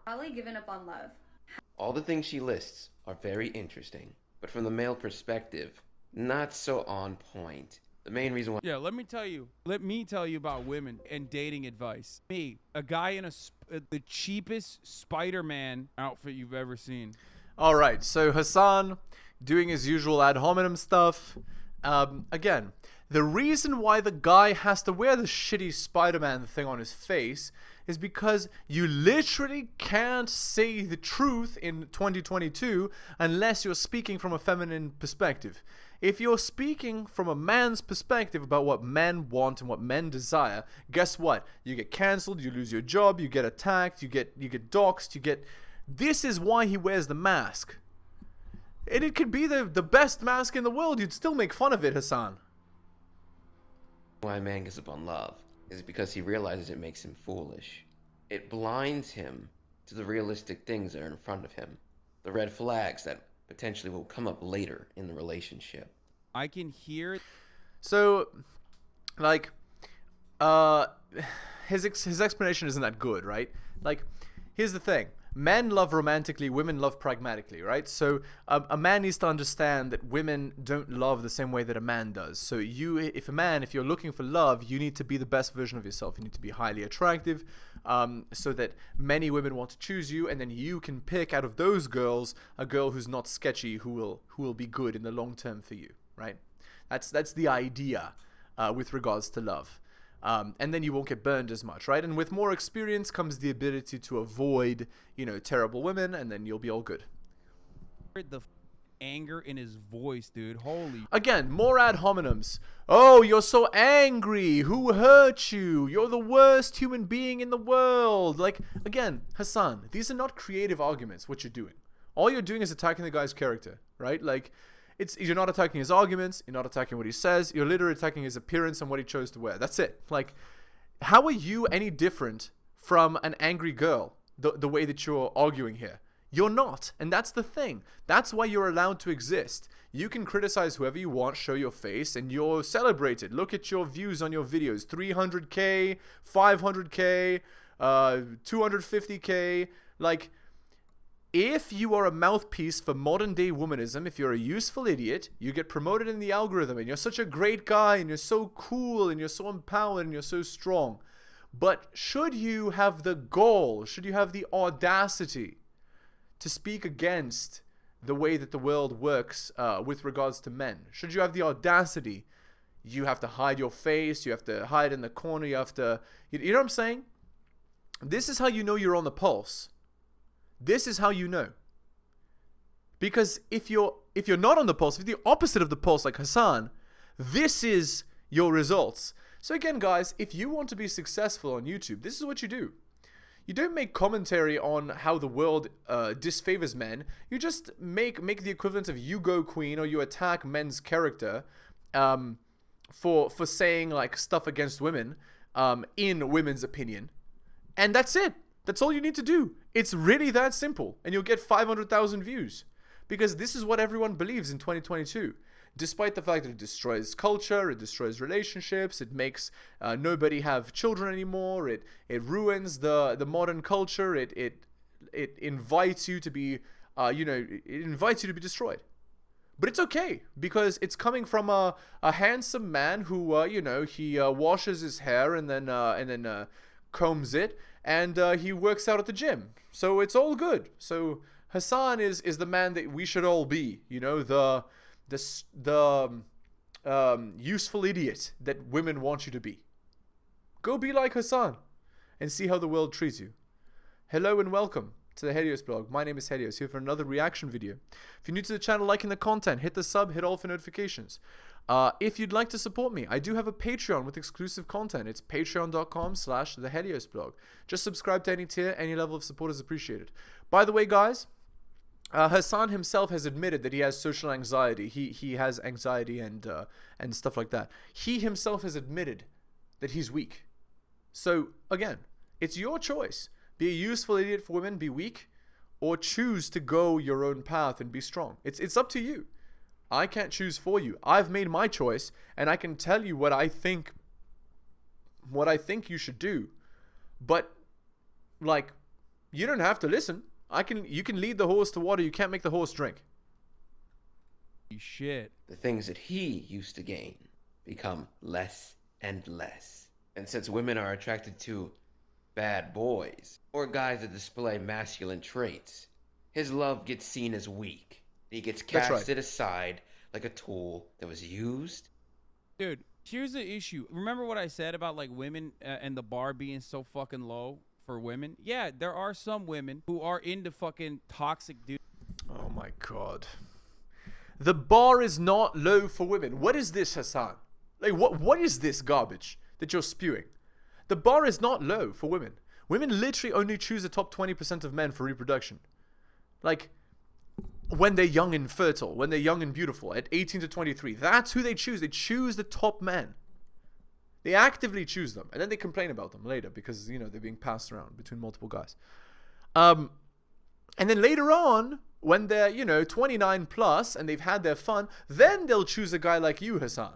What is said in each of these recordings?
Probably given up on love. All the things she lists are very interesting, but from the male perspective, not so on point. The main reason why Yeah, let me tell you about women and dating advice. Me, a guy in the cheapest Spider-Man outfit you've ever seen. All right, so Hasan doing his usual ad hominem stuff. Again, the reason why the guy has to wear the shitty Spider-Man thing on his face is because you literally can't say the truth in 2022 unless you're speaking from a feminine perspective. If you're speaking from a man's perspective about what men want and what men desire, guess what? You get cancelled, you lose your job, you get attacked, you get doxxed, This is why he wears the mask. And it could be the best mask in the world, you'd still make fun of it, Hasan. why a man gives up on love is because he realizes it makes him foolish. It blinds him to the realistic things that are in front of him, the red flags that potentially will come up later in the relationship. I can hear. So, like, his explanation isn't that good, right? Like, here's the thing. Men love romantically, women love pragmatically, right? So a man needs to understand that women don't love the same way that a man does. So if you're looking for love, you need to be the best version of yourself. You need to be highly attractive, so that many women want to choose you, and then you can pick out of those girls a girl who's not sketchy, who will be good in the long term for you, right? That's the idea with regards to love. And then you won't get burned as much, right? And with more experience comes the ability to avoid, terrible women, and then you'll be all good. The anger in his voice, dude. Holy. Again, more ad hominems. Oh, you're so angry. Who hurt you? You're the worst human being in the world. Like, again, Hasan, these are not creative arguments, what you're doing. All you're doing is attacking the guy's character, right? Like, you're not attacking his arguments, you're not attacking what he says, you're literally attacking his appearance and what he chose to wear. That's it. Like, how are you any different from an angry girl, the way that you're arguing here? You're not, and that's the thing. That's why you're allowed to exist. You can criticize whoever you want, show your face, and you're celebrated. Look at your views on your videos. 300K, 500K, 250K, like... If you are a mouthpiece for modern day womanism, if you're a useful idiot, you get promoted in the algorithm and you're such a great guy and you're so cool and you're so empowered and you're so strong. But should you have the gall, should you have the audacity to speak against the way that the world works with regards to men, should you have the audacity, you have to hide your face, you have to hide in the corner, you have to, you know what I'm saying? This is how you know you're on the pulse. This is how you know. Because if you're not on the pulse, if you're the opposite of the pulse like Hasan, this is your results. So again, guys, if you want to be successful on YouTube, this is what you do. You don't make commentary on how the world disfavors men. You just make the equivalent of you go queen, or you attack men's character for saying like stuff against women in women's opinion. And that's it. That's all you need to do. It's really that simple, and you'll get 500,000 views, because this is what everyone believes in 2022. Despite the fact that it destroys culture, it destroys relationships, it makes nobody have children anymore, it ruins the modern culture, it invites you to be, it invites you to be destroyed. But it's okay, because it's coming from a handsome man who, he washes his hair and then combs it, and he works out at the gym. So it's all good. So Hasan is the man that we should all be, the useful idiot that women want you to be. Go be like Hasan and see how the world treats you. Hello and welcome to the Helios blog. My name is Helios, here for another reaction video. If you're new to the channel, liking the content, hit the sub, hit all for notifications. If you'd like to support me, I do have a Patreon with exclusive content. It's patreon.com/theheliosblog. Just subscribe to any tier, any level of support is appreciated. By the way, guys, Hasan himself has admitted that he has social anxiety. He has anxiety and stuff like that. He himself has admitted that he's weak. So again, it's your choice. Be a useful idiot for women, be weak, or choose to go your own path and be strong. It's up to you. I can't choose for you. I've made my choice, and I can tell you what I think you should do. But like, You don't have to listen. You can lead the horse to water, you can't make the horse drink. Shit. The things that he used to gain become less and less. And since women are attracted to bad boys, or guys that display masculine traits, his love gets seen as weak. He gets casted aside like a tool that was used. Dude, here's the issue. Remember what I said about like women and the bar being so fucking low for women? Yeah, there are some women who are into fucking toxic dudes. Oh my god. The bar is not low for women. What is this, Hasan? Like, what is this garbage that you're spewing? The bar is not low for women. Women literally only choose the top 20% of men for reproduction. Like, when they're young and fertile, when they're young and beautiful, at 18 to 23, that's who they choose. They choose the top men. They actively choose them. And then they complain about them later because, you know, they're being passed around between multiple guys. And then later on, when they're, you know, 29 plus and they've had their fun, then they'll choose a guy like you, Hasan.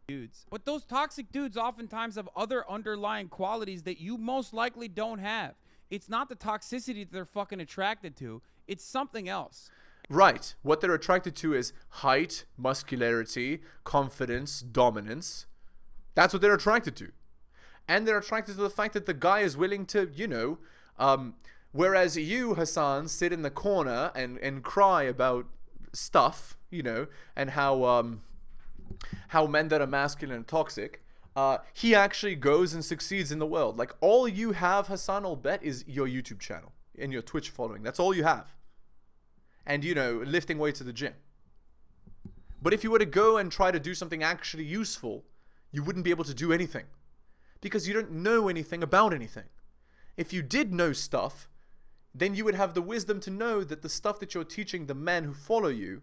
Dudes. But those toxic dudes oftentimes have other underlying qualities that you most likely don't have. It's not the toxicity that they're fucking attracted to. It's something else. Right. What they're attracted to is height, muscularity, confidence, dominance. That's what they're attracted to. And they're attracted to the fact that the guy is willing to, you know, whereas you, Hasan, sit in the corner and cry about stuff, you know, and how men that are masculine and toxic, he actually goes and succeeds in the world. Like, all you have, Hasan, I'll bet, is your YouTube channel and your Twitch following. That's all you have. And, you know, lifting weights at the gym. But if you were to go and try to do something actually useful, you wouldn't be able to do anything. Because you don't know anything about anything. If you did know stuff, then you would have the wisdom to know that the stuff that you're teaching the men who follow you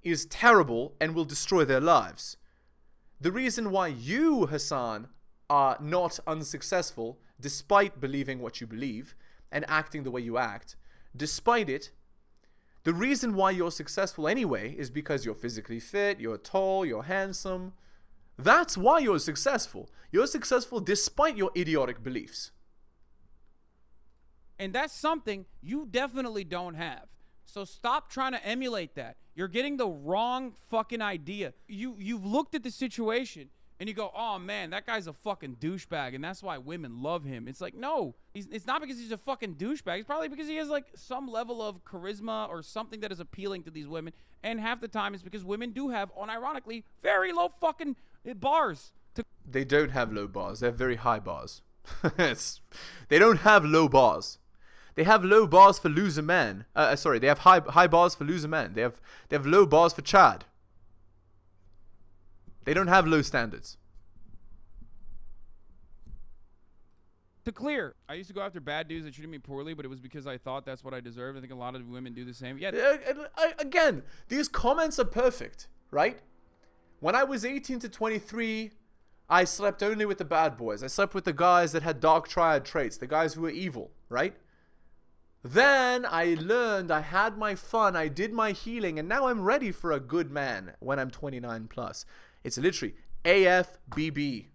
is terrible and will destroy their lives. The reason why you, Hasan, are not unsuccessful, despite believing what you believe and acting the way you act, despite it, the reason why you're successful anyway is because you're physically fit, you're tall, you're handsome. That's why you're successful. You're successful despite your idiotic beliefs. And that's something you definitely don't have. So stop trying to emulate that. You're getting the wrong fucking idea. You've looked at the situation and you go, oh man, that guy's a fucking douchebag and that's why women love him. It's like, no, it's not because he's a fucking douchebag. It's probably because he has like some level of charisma or something that is appealing to these women. And half the time it's because women do have, unironically, very low fucking bars. They don't have low bars. They have very high bars. They don't have low bars. They have low bars for loser men. Sorry, they have high bars for loser men. They have low bars for Chad. They don't have low standards. To clear, I used to go after bad dudes that treated me poorly, but it was because I thought that's what I deserved. I think a lot of women do the same. Yeah. Again, these comments are perfect, right? When I was 18 to 23, I slept only with the bad boys. I slept with the guys that had dark triad traits, the guys who were evil, right? Then I learned, I had my fun, I did my healing, and now I'm ready for a good man when I'm 29 plus. It's literally AFBB.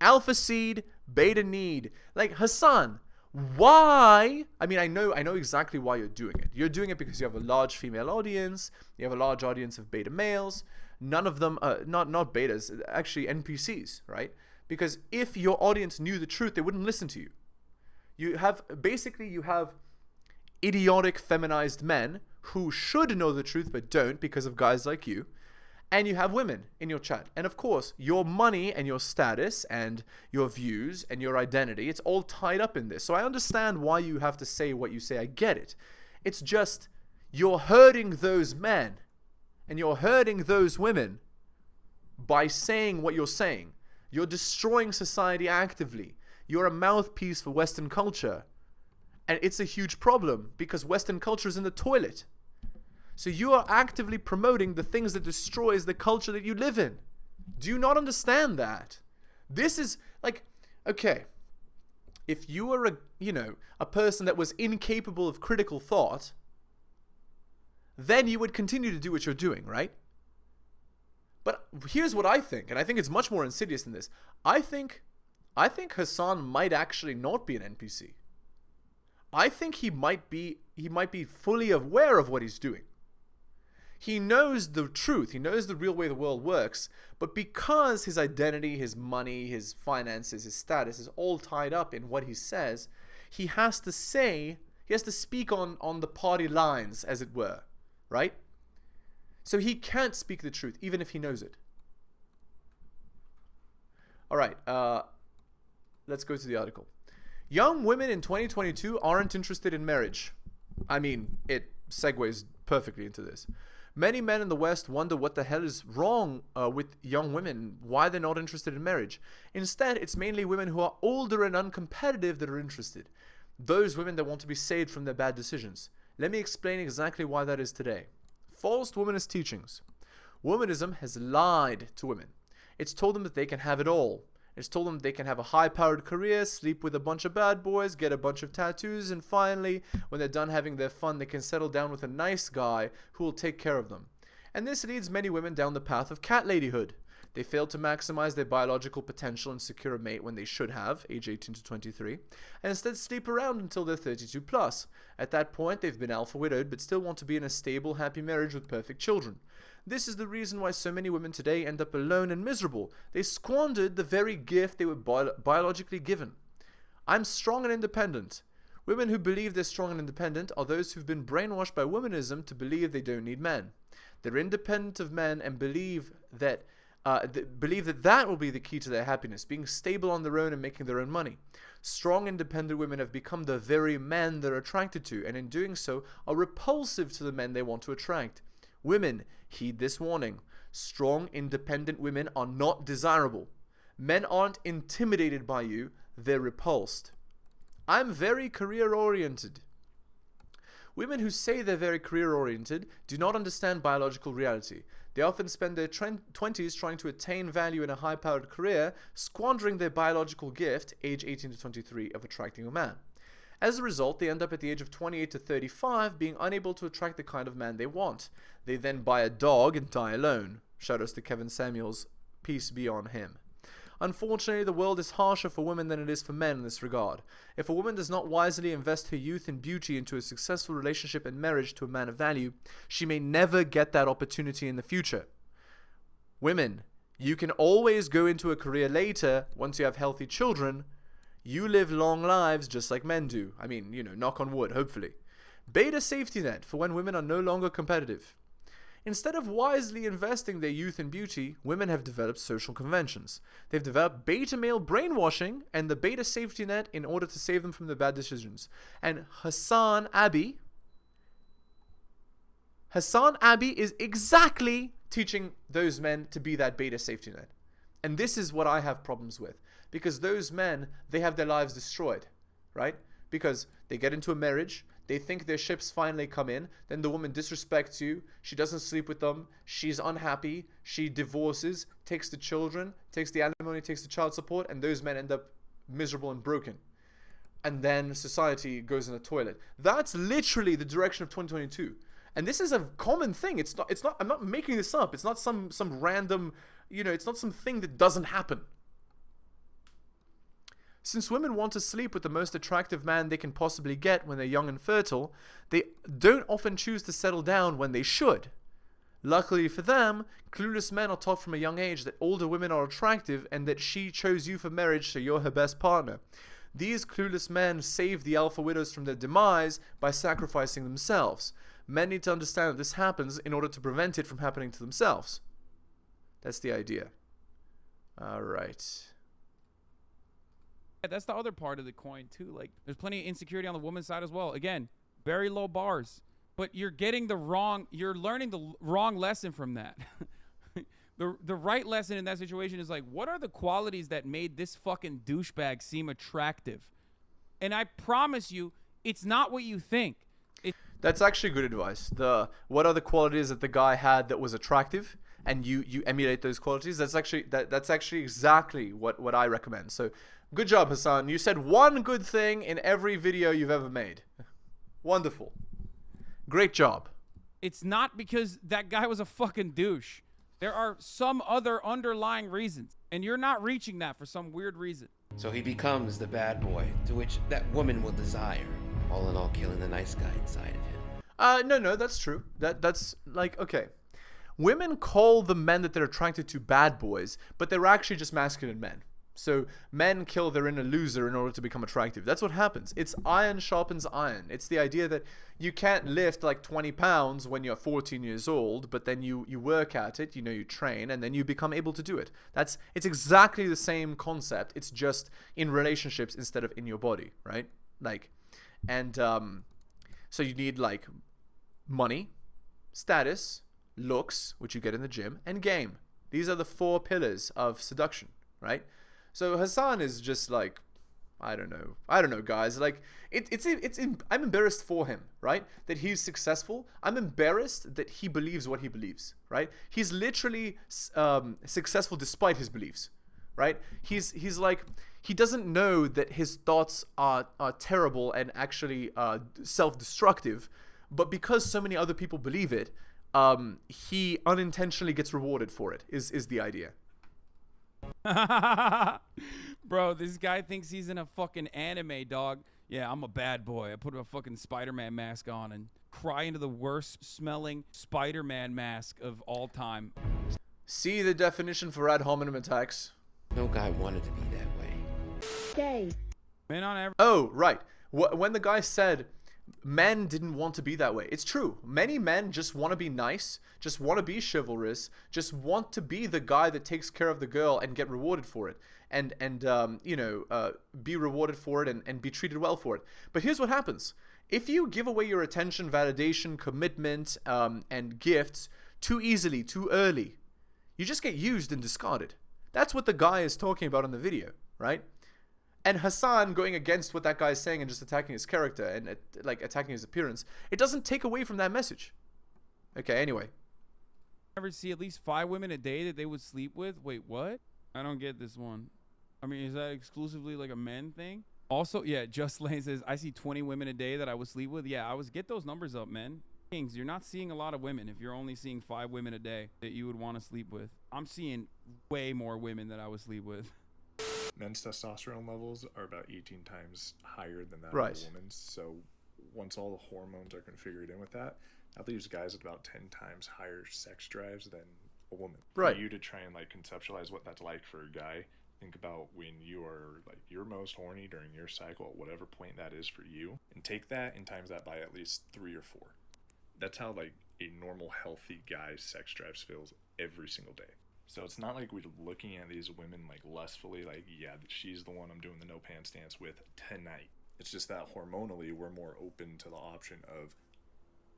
Alpha seed, beta need. Like, Hasan, why? I mean, I know exactly why you're doing it. You're doing it because you have a large female audience, you have a large audience of beta males. None of them, not betas, actually NPCs, right? Because if your audience knew the truth, they wouldn't listen to you. You have idiotic feminized men who should know the truth but don't because of guys like you. And you have women in your chat. And of course, your money and your status and your views and your identity, it's all tied up in this. So I understand why you have to say what you say. I get it. It's just you're hurting those men and you're hurting those women by saying what you're saying. You're destroying society actively. You're a mouthpiece for Western culture. And it's a huge problem because Western culture is in the toilet. So you are actively promoting the things that destroys the culture that you live in. Do you not understand that? This is like, okay, if you were a person that was incapable of critical thought, then you would continue to do what you're doing, right? But here's what I think, and I think it's much more insidious than this. I think I think Hasan might actually not be an NPC. I think he might be fully aware of what he's doing. He knows the truth. He knows the real way the world works. But because his identity, his money, his finances, his status is all tied up in what he says, he has to speak on the party lines, as it were, right? So he can't speak the truth, even if he knows it. All right, let's go to the article. Young women in 2022 aren't interested in marriage. I mean, it segues perfectly into this. Many men in the West wonder what the hell is wrong with young women, why they're not interested in marriage. Instead, it's mainly women who are older and uncompetitive that are interested. Those women that want to be saved from their bad decisions. Let me explain exactly why that is today. False womanist teachings. Womanism has lied to women. It's told them that they can have it all. It's told them they can have a high-powered career, sleep with a bunch of bad boys, get a bunch of tattoos, and finally, when they're done having their fun, they can settle down with a nice guy who will take care of them. And this leads many women down the path of cat ladyhood. They fail to maximize their biological potential and secure a mate when they should have, age 18 to 23, and instead sleep around until they're 32 plus. At that point, they've been alpha widowed, but still want to be in a stable, happy marriage with perfect children. This is the reason why so many women today end up alone and miserable. They squandered the very gift they were biologically given. I'm strong and independent. Women who believe they're strong and independent are those who've been brainwashed by womanism to believe they don't need men. They're independent of men and believe that that will be the key to their happiness, being stable on their own and making their own money. Strong, independent women have become the very men they're attracted to, and in doing so are repulsive to the men they want to attract. Women, heed this warning. Strong, independent women are not desirable. Men aren't intimidated by you, they're repulsed. I'm very career-oriented. Women who say they're very career-oriented do not understand biological reality. They often spend their 20s trying to attain value in a high-powered career, squandering their biological gift, age 18 to 23, of attracting a man. As a result, they end up at the age of 28 to 35 being unable to attract the kind of man they want. They then buy a dog and die alone. Shout outs to Kevin Samuels, peace be on him. Unfortunately, the world is harsher for women than it is for men in this regard. If a woman does not wisely invest her youth and beauty into a successful relationship and marriage to a man of value, she may never get that opportunity in the future. Women, you can always go into a career later once you have healthy children. You live long lives just like men do. I mean, knock on wood, hopefully. Beta safety net for when women are no longer competitive. Instead of wisely investing their youth and beauty, women have developed social conventions. They've developed beta male brainwashing and the beta safety net in order to save them from their bad decisions. And HasanAbi is exactly teaching those men to be that beta safety net. And this is what I have problems with. Because those men, they have their lives destroyed, right? Because they get into a marriage, they think their ships finally come in, then the woman disrespects you, she doesn't sleep with them, she's unhappy, she divorces, takes the children, takes the alimony, takes the child support, and those men end up miserable and broken. And then society goes in the toilet. That's literally the direction of 2022. And this is a common thing. It's not I'm not making this up. It's not some random, it's not something that doesn't happen. Since women want to sleep with the most attractive man they can possibly get when they're young and fertile, they don't often choose to settle down when they should. Luckily for them, clueless men are taught from a young age that older women are attractive and that she chose you for marriage, so you're her best partner. These clueless men save the alpha widows from their demise by sacrificing themselves. Men need to understand that this happens in order to prevent it from happening to themselves. That's the idea. All right. Yeah, that's the other part of the coin too. Like, there's plenty of insecurity on the woman's side as well. Again, very low bars, but you're learning the wrong lesson from that. The right lesson in that situation is like, what are the qualities that made this fucking douchebag seem attractive? And I promise you, it's not what you think. That's actually good advice. What are the qualities that the guy had that was attractive, and you emulate those qualities? That's actually exactly what I recommend. So, good job, Hasan. You said one good thing in every video you've ever made. Wonderful. Great job. It's not because that guy was a fucking douche. There are some other underlying reasons, and you're not reaching that for some weird reason. So he becomes the bad boy to which that woman will desire, all in all killing the nice guy inside of him. No, that's true. That's like, okay. Women call the men that they're attracted to bad boys, but they're actually just masculine men. So men kill their inner loser in order to become attractive. That's what happens. It's iron sharpens iron. It's the idea that you can't lift like 20 pounds when you're 14 years old, but then you work at it, you train, and then you become able to do it. It's exactly the same concept. It's just in relationships instead of in your body, right? So you need like money, status, looks, which you get in the gym, and game. These are the 4 pillars of seduction, right? So Hasan is just like, I don't know, guys. Like, I'm embarrassed for him, right? That he's successful. I'm embarrassed that he believes what he believes, right? He's literally successful despite his beliefs, right? He's like, he doesn't know that his thoughts are terrible and actually self-destructive, but because so many other people believe it, he unintentionally gets rewarded for it, is the idea. Bro, this guy thinks he's in a fucking anime, dog. Yeah, I'm a bad boy. I put a fucking Spider-Man mask on and cry into the worst smelling Spider-Man mask of all time. See the definition for ad hominem attacks. No guy wanted to be that way. Gay. Men on average. Oh, right. When the guy said men didn't want to be that way, it's true. Many men just want to be nice, just want to be chivalrous, just want to be the guy that takes care of the girl and get rewarded for it, and be rewarded for it and be treated well for it. But here's what happens: if you give away your attention, validation, commitment, and gifts too easily, too early, you just get used and discarded. That's what the guy is talking about in the video, right? And Hasan going against what that guy is saying and just attacking his character and like attacking his appearance, it doesn't take away from that message. Okay, anyway. Ever see at least 5 women a day that they would sleep with? Wait, what? I don't get this one. I mean, is that exclusively like a men thing? Also, yeah, Just Lane says, I see 20 women a day that I would sleep with. Yeah, get those numbers up, man. Kings, you're not seeing a lot of women if you're only seeing 5 women a day that you would want to sleep with. I'm seeing way more women that I would sleep with. Men's testosterone levels are about 18 times higher than that right. of a woman's. So once all the hormones are configured in with that leaves guys with about 10 times higher sex drives than a woman. Right. For you to try and like conceptualize what that's like for a guy, think about when you are like your most horny during your cycle at whatever point that is for you, and take that and times that by at least 3 or 4. That's how like a normal healthy guy's sex drives feels every single day. So it's not like we're looking at these women like lustfully, like, yeah, she's the one I'm doing the no pants dance with tonight. It's just that hormonally we're more open to the option of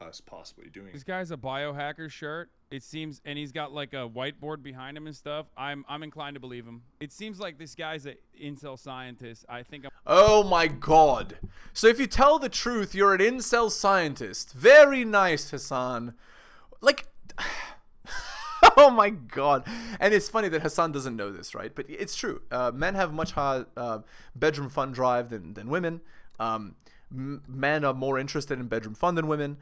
us possibly doing it. This guy's a biohacker shirt, it seems, and he's got like a whiteboard behind him and stuff. I'm inclined to believe him. It seems like this guy's an incel scientist. I think Oh my god. So if you tell the truth, you're an incel scientist. Very nice, Hasan. Like... Oh my god. And it's funny that Hasan doesn't know this, right? But it's true. Men have much higher bedroom fun drive than women. Men are more interested in bedroom fun than women.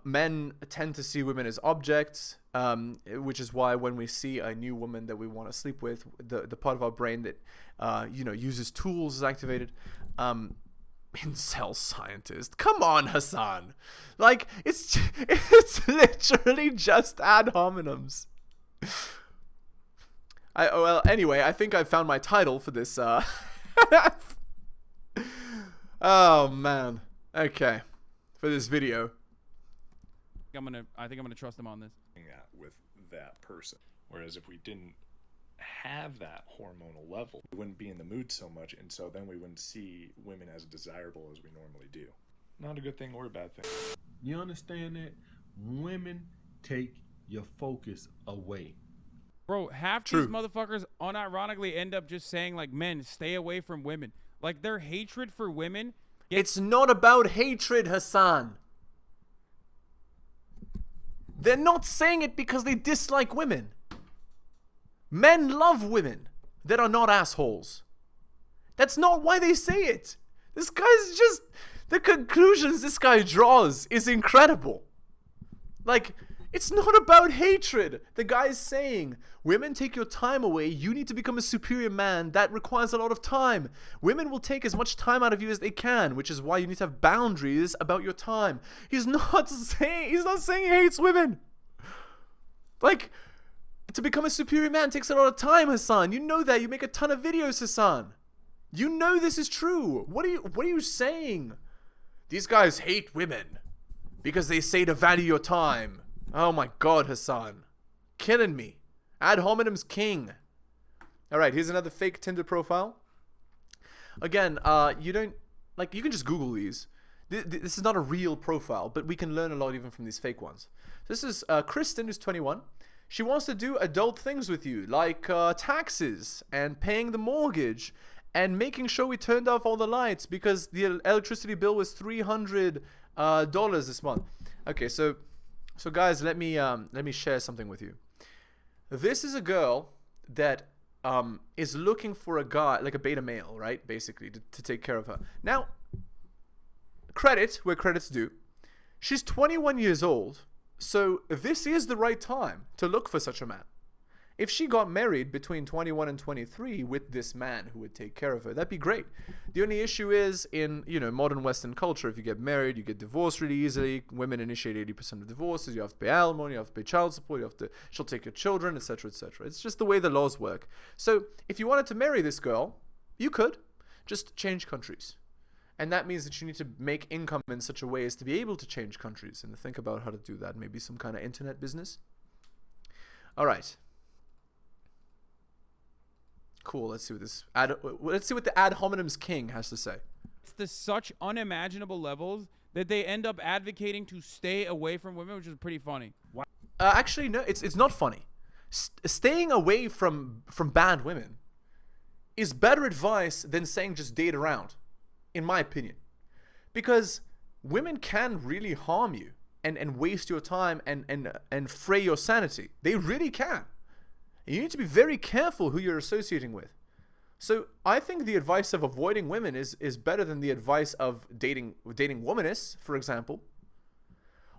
Men tend to see women as objects, which is why when we see a new woman that we want to sleep with, the part of our brain that uses tools is activated. Incel scientist. Come on, Hasan. Like, it's literally just ad hominems. Anyway, I think I found my title for this. Oh man. Okay. For this video. I think I'm gonna trust him on this. That with that person. Whereas if we didn't have that hormonal level, we wouldn't be in the mood so much, and so then we wouldn't see women as desirable as we normally do. Not a good thing or a bad thing. You understand that? Women take your focus away. Bro, half these motherfuckers unironically end up just saying like, men, stay away from women. Like, their hatred for women. It's not about hatred, Hasan. They're not saying it because they dislike women. Men love women that are not assholes. That's not why they say it. This guy's just... The conclusions this guy draws is incredible. Like, It's not about hatred. The guy's saying, women take your time away. You need to become a superior man. That requires a lot of time. Women will take as much time out of you as they can, which is why you need to have boundaries about your time. He's not saying he hates women. Like, to become a superior man takes a lot of time, Hasan. You know that. You make a ton of videos, Hasan. You know this is true. What are you saying? These guys hate women because they say to value your time. Oh my god, Hasan. Killing me. Ad hominem's king. Alright, here's another fake Tinder profile. Again, you can just Google these. This is not a real profile, but we can learn a lot even from these fake ones. This is Kristen, who's 21. She wants to do adult things with you, like taxes and paying the mortgage and making sure we turned off all the lights because the electricity bill was $300 this month. Okay, so guys, let me share something with you. This is a girl that is looking for a guy, like a beta male, right? Basically, to take care of her. Now, credit where credit's due. She's 21 years old, so this is the right time to look for such a man. If she got married between 21 and 23 with this man who would take care of her, that'd be great. The only issue is in, modern Western culture, if you get married, you get divorced really easily. Women initiate 80% of divorces. You have to pay alimony, you have to pay child support, she'll take your children, etc., etc. It's just the way the laws work. So if you wanted to marry this girl, you could just change countries. And that means that you need to make income in such a way as to be able to change countries and think about how to do that. Maybe some kind of internet business. All right. Cool. Let's see what the ad hominem's king has to say. It's to such unimaginable levels that they end up advocating to stay away from women, which is pretty funny. Actually, no, it's not funny. Staying away from bad women is better advice than saying just date around, in my opinion, because women can really harm you and waste your time and fray your sanity. They really can. You need to be very careful who you're associating with. So I think the advice of avoiding women is better than the advice of dating womanists, for example,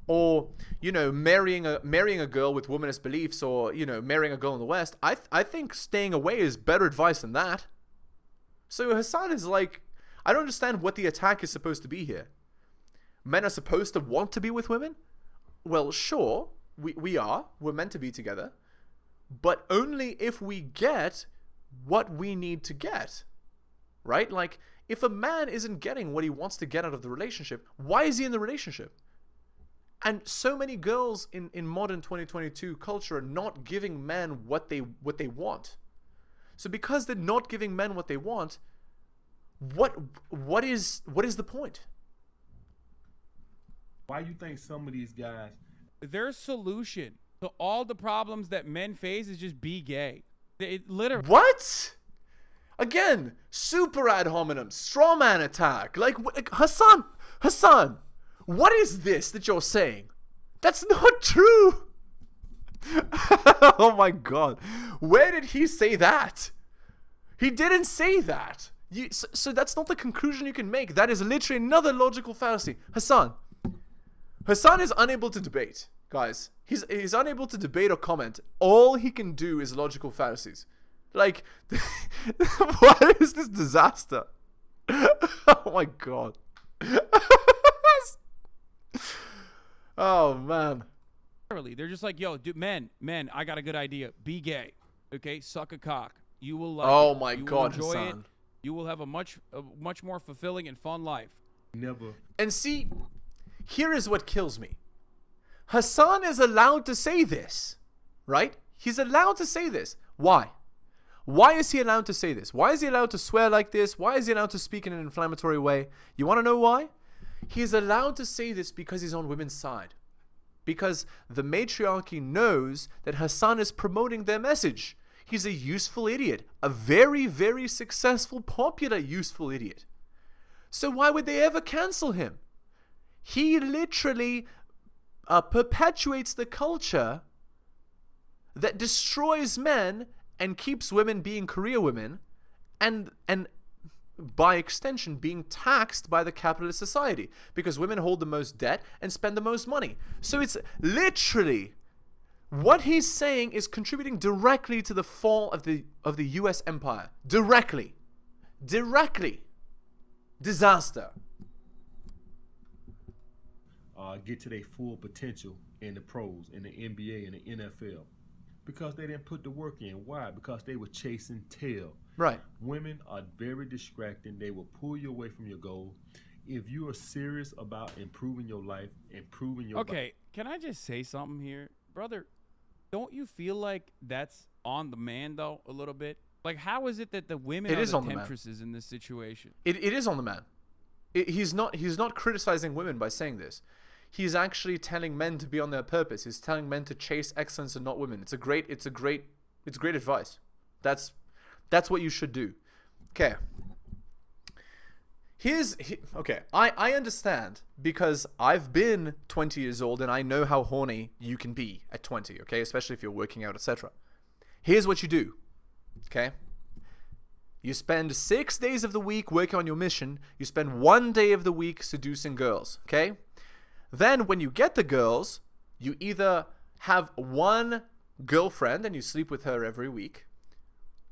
or marrying a girl with womanist beliefs, or marrying a girl in the West. I think staying away is better advice than that. So Hasan is like, I don't understand what the attack is supposed to be here. Men are supposed to want to be with women? Well, sure, we're meant to be together. But only if we get what we need to get, right? Like, if a man isn't getting what he wants to get out of the relationship, why is he in the relationship? And so many girls in modern 2022 culture are not giving men what they want. So because they're not giving men what they want, what is the point? Why you think some of these guys? Their solution to all the problems that men face is just be gay. It literally. What? Again, super ad hominem, straw man attack. Like, Hasan, what is this that you're saying? That's not true. Oh my god. Where did he say that? He didn't say that. So that's not the conclusion you can make. That is literally another logical fallacy. Hasan is unable to debate. Guys, he's unable to debate or comment. All he can do is logical fallacies. Like, what is this disaster? Oh my god. Oh man. They're just like, yo, dude, men, I got a good idea. Be gay. Okay, suck a cock. You will like oh it. my You god, will enjoy Hasan. it. You will have a much more fulfilling and fun life. Never. And see, here is what kills me. Hasan is allowed to say this, right? He's allowed to say this. Why? Why is he allowed to say this? Why is he allowed to swear like this? Why is he allowed to speak in an inflammatory way? You want to know why? He's allowed to say this because he's on women's side. Because the matriarchy knows that Hasan is promoting their message. He's a useful idiot. A very, very successful, popular, useful idiot. So why would they ever cancel him? He literally perpetuates the culture that destroys men and keeps women being career women and by extension being taxed by the capitalist society because women hold the most debt and spend the most money. So it's literally What he's saying is contributing directly to the fall of the US empire. Directly. Disaster. Get to their full potential in the pros, in the NBA, and the NFL. Because they didn't put the work in. Why? Because they were chasing tail. Right. Women are very distracting. They will pull you away from your goal. If you are serious about improving your life, improving your Okay, can I just say something here? Brother, don't you feel like that's on the man, though, a little bit? Like, how is it that the women are the temptresses in this situation? It is on the man. He's not criticizing women by saying this. He's actually telling men to be on their purpose. He's telling men to chase excellence and not women. It's great advice. That's what you should do. Okay. I understand because I've been 20 years old and I know how horny you can be at 20, okay? Especially if you're working out, etc. Here's what you do, okay? You spend 6 days of the week working on your mission. You spend 1 day of the week seducing girls, okay? Then when you get the girls, you either have one girlfriend and you sleep with her every week,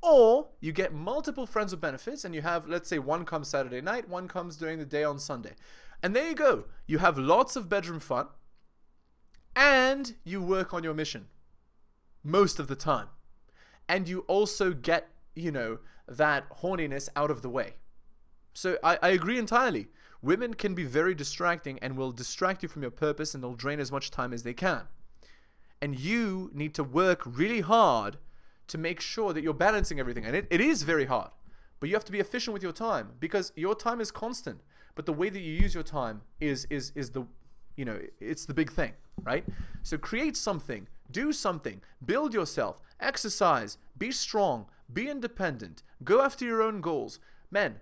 or you get multiple friends with benefits and you have, let's say, one comes Saturday night, one comes during the day on Sunday. And there you go. You have lots of bedroom fun and you work on your mission most of the time. And you also get, that horniness out of the way. So I agree entirely. Women can be very distracting and will distract you from your purpose and they'll drain as much time as they can. And you need to work really hard to make sure that you're balancing everything. And it is very hard. But you have to be efficient with your time because your time is constant. But the way that you use your time is the, it's the big thing, right? So create something, do something, build yourself, exercise, be strong, be independent, go after your own goals. Men,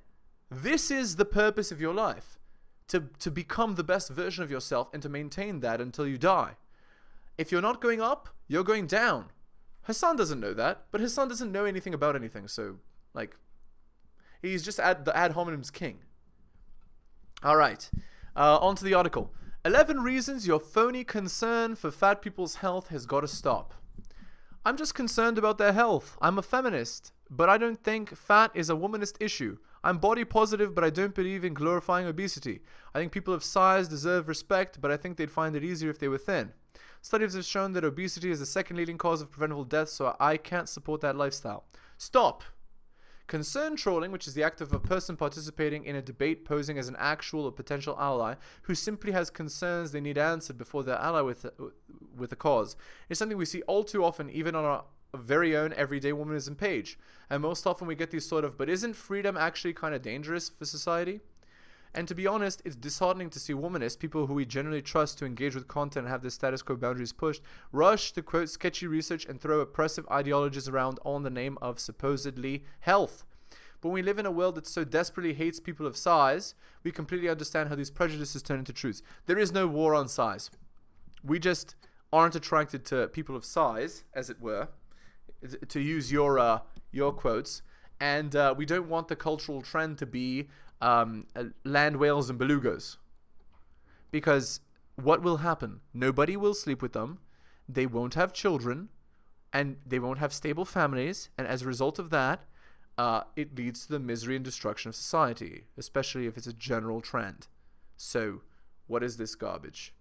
this is the purpose of your life, to become the best version of yourself and to maintain that until you die. If you're not going up, you're going down. Hasan doesn't know that, but Hasan doesn't know anything about anything, so, he's just the ad hominems king. Alright, on to the article. 11 reasons your phony concern for fat people's health has got to stop. I'm just concerned about their health. I'm a feminist, but I don't think fat is a womanist issue. I'm body positive, but I don't believe in glorifying obesity. I think people of size deserve respect, but I think they'd find it easier if they were thin. Studies have shown that obesity is the second leading cause of preventable death, so I can't support that lifestyle. Stop! Concern trolling, which is the act of a person participating in a debate posing as an actual or potential ally who simply has concerns they need answered before they're ally with a cause, is something we see all too often even on our very own everyday womanism page. And most often we get these sort of, but isn't freedom actually kind of dangerous for society? And to be honest, it's disheartening to see womanists, people who we generally trust to engage with content and have their status quo boundaries pushed, rush to quote sketchy research and throw oppressive ideologies around all in the name of supposedly health. But when we live in a world that so desperately hates people of size, we completely understand how these prejudices turn into truths. There is no war on size. We just aren't attracted to people of size, as it were, to use your quotes, and we don't want the cultural trend to be land whales and belugas, because what will happen? Nobody will sleep with them, they won't have children, and they won't have stable families, and as a result of that, it leads to the misery and destruction of society, especially if it's a general trend. So what is this garbage?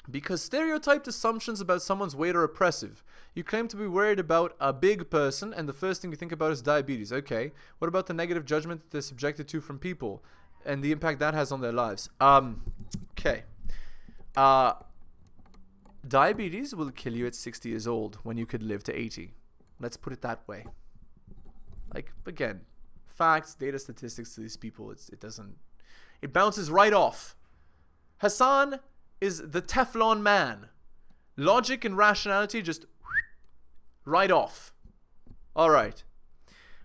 Because stereotyped assumptions about someone's weight are oppressive. You claim to be worried about a big person, and the first thing you think about is diabetes. Okay, what about the negative judgment that they're subjected to from people, and the impact that has on their lives? Okay. Diabetes will kill you at 60 years old when you could live to 80. Let's put it that way. Again, facts, data, statistics to these people, it bounces right off. Hasan is the Teflon man. Logic and rationality just right off. All right.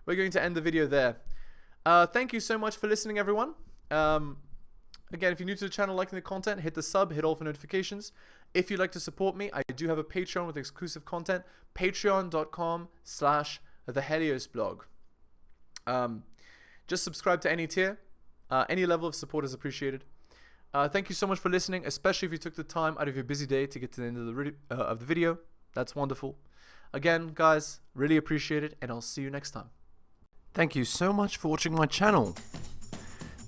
We're going to end the video there. Thank you so much for listening, everyone. Again, if you're new to the channel, liking the content, hit the sub, hit all for notifications. If you'd like to support me, I do have a Patreon with exclusive content. Patreon.com/theheliosblog. Just subscribe to any tier. Any level of support is appreciated. Thank you so much for listening, especially if you took the time out of your busy day to get to the end of the video. That's wonderful. Again, guys, really appreciate it, and I'll see you next time. Thank you so much for watching my channel.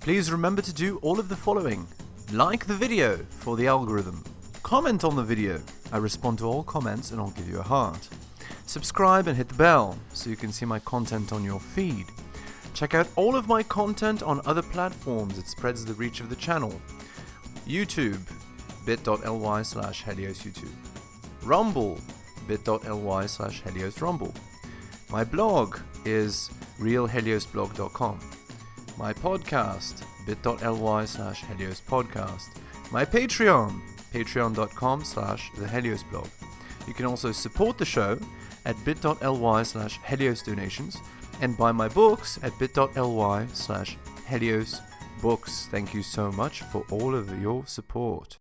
Please remember to do all of the following. Like the video for the algorithm. Comment on the video. I respond to all comments and I'll give you a heart. Subscribe and hit the bell so you can see my content on your feed. Check out all of my content on other platforms. It spreads the reach of the channel. YouTube, bit.ly/heliosyoutube. Rumble, bit.ly/heliosrumble. My blog is realheliosblog.com. My podcast, bit.ly/heliospodcast. My Patreon, patreon.com/theheliosblog. You can also support the show at bit.ly/heliosdonations and buy my books at bit.ly/heliosbooks. Thank you so much for all of your support.